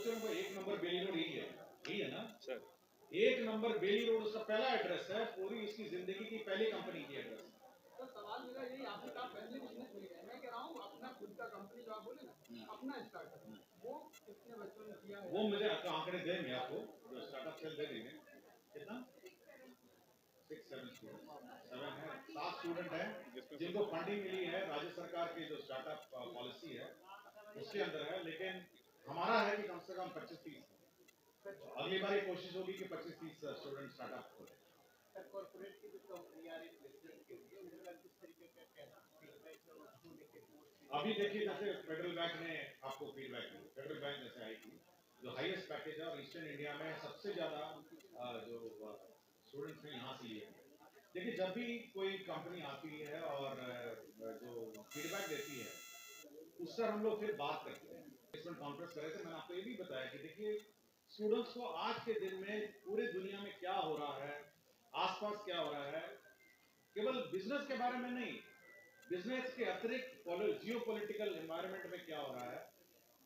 पूछ रहा हूँ, 1 नंबर बेली रोड यही है ना सर? 1 नंबर बेली रोड उसका पहला एड्रेस है, पूरी उसकी जिंदगी की पहली कंपनी की एड्रेस। तो सवाल मेरा यही, आपने कहा फैमिली बिजनेस मिल गया, मैं कह रहा हूँ अपना खुद का कंपनी जो आप बोले ना, अपना स्टार्टअप वो कितने बच्चों ने किया है? वो मुझे आंकड़े देंगे आपको, जो स्टार्टअप सेल दे देंगे। कितना 6-7 स्टूडेंट, 7 है, 7 स्टूडेंट है जिनको फंडिंग मिली है राज्य सरकार की जो स्टार्टअप पॉलिसी है उसके अंदर है, लेकिन हमारा है कि कम से कम 25-30। अगली बार ये कोशिश होगी कि 25-30 स्टूडेंट स्टार्टअप खोले। कॉर्पोरेट की जो कंपनी आ रही है प्लेसमेंट के लिए, उनका किस तरीके का फीडबैक है और उसको लेके अभी देखिए, जैसे फेडरल बैंक ने आपको फीडबैक दिया, फेडरल बैंक जैसे आएगी जो हाईएस्ट पैकेज है और ईस्टर्न इंडिया में सबसे ज्यादा जो स्टूडेंट्स ने यहाँ से लिए। देखिए, जब भी कोई कंपनी आती है और जो फीडबैक देती है उससे हम लोग फिर बात करते हैं। प्लेसमेंट कॉन्फ्रेंस करे थे, मैंने आपको ये भी बताया कि देखिए स्टूडेंट्स को आज के दिन में पूरे दुनिया में क्या हो रहा है, आसपास क्या हो रहा है, केवल बिजनेस के बारे में नहीं, बिजनेस के अतिरिक्त जियो पॉलिटिकल एनवायरनमेंट में क्या हो रहा है,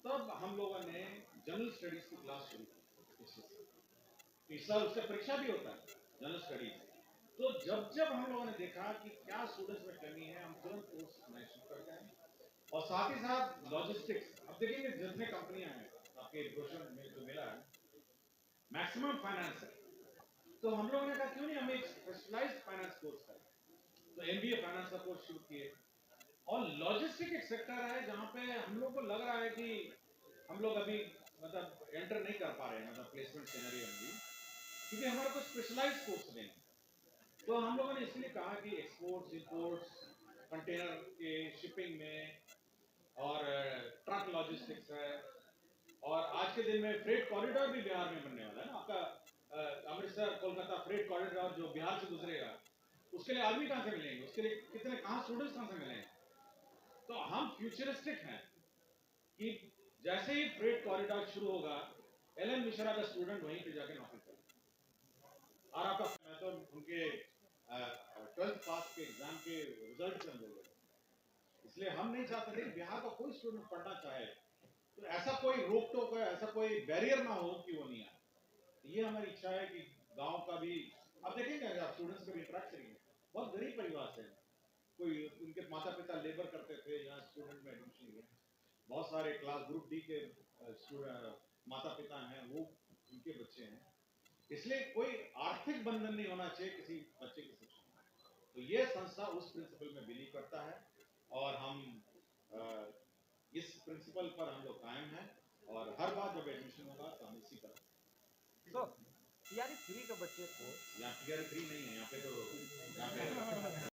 तब हम लोगों ने जनरल स्टडीज की क्लास शुरू की। इस साल उसका परीक्षा भी होता है जनरल स्टडीज। तो जब हम लोगों ने देखा कि क्या स्टूडेंट्स में कमी है, हम तुरंत कोर्स शुरू करते हैं। और साथ ही साथ लॉजिस्टिक्स, अब देखेंगे जितने कंपनियां हैं आपके ब्रोशर में जो मिला है, मैक्सिमम फाइनेंस है। तो हम लोगों ने कहा क्यों नहीं हम एक स्पेशलाइज्ड फाइनेंस कोर्स करें, तो एमबीए फाइनेंस का कोर्स शुरू किए। और लॉजिस्टिक एक सेक्टर है जहां पे हम लोग को लग रहा है कि हम लोग अभी मतलब एंटर नहीं कर पा रहे हैं, मतलब प्लेसमेंट सिनेरियो में भी, क्योंकि हमारे को स्पेशलाइज्ड कोर्स नहीं है। तो हम लोगों ने इसलिए कहा कि एक्सपोर्ट्स इंपोर्ट्स, कंटेनर के शिपिंग में, और ट्रक लॉजिस्टिक्स है, और आज के दिन में फ्रेट कॉरिडोर भी बिहार में बनने वाला है ना आपका, अमृतसर कोलकाता फ्रेट कॉरिडोर जो बिहार से गुजरेगा, उसके लिए आदमी कहां से मिलेंगे, उसके लिए कितने कहां स्टूडेंट्स कहां से मिलेंगे। तो हम फ्यूचरिस्टिक हैं कि जैसे ही फ्रेट कॉरिडोर शुरू होगा, एलएन मिश्रा का स्टूडेंट वहीं पे जाके नौकरी करेगा। और आपका मैं तो उनके 12th पास के एग्जाम के रिजल्ट से हम बोल रहे, इसलिए हम नहीं चाहते थे कि बिहार का कोई स्टूडेंट पढ़ना चाहे तो ऐसा कोई रोक टोक है, ऐसा कोई बैरियर ना हो कि वो नहीं आए। ये हमारी इच्छा है कि गांव का भी, अब देखेंगे आप स्टूडेंट्स का भी इंटरेक्ट करेंगे, बहुत गरीब परिवार से, कोई उनके माता पिता लेबर करते थे, यहाँ स्टूडेंट में एडमिशन लिया, बहुत सारे क्लास ग्रुप डी के माता पिता हैं, वो उनके बच्चे हैं, इसलिए कोई आर्थिक बंधन नहीं होना चाहिए किसी बच्चे की शिक्षा में। तो ये संस्था उस प्रिंसिपल में बिलीव करता है और हम इस प्रिंसिपल पर हम लोग कायम हैं, और हर बार जब एडमिशन होगा तो हम इसी पर। तो टीआरई 3 के बच्चे को, यहाँ टीआरई 3 नहीं है, यहाँ पे तो यहाँ पे